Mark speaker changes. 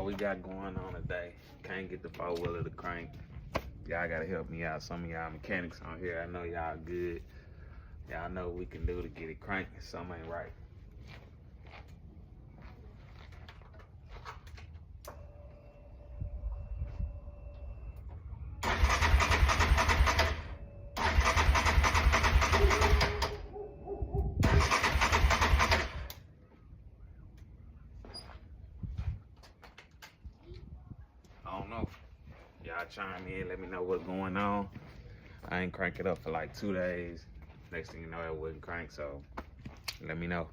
Speaker 1: What we got going on today? Can't get the 4-wheeler to crank. Y'all gotta help me out. Some of y'all mechanics on here, I know y'all good. Y'all know what we can do to get it cranking. Something ain't right. I don't know. Y'all chime in, let me know what's going on. I ain't crank it up for like 2 days. Next thing you know, it wouldn't crank, so let me know.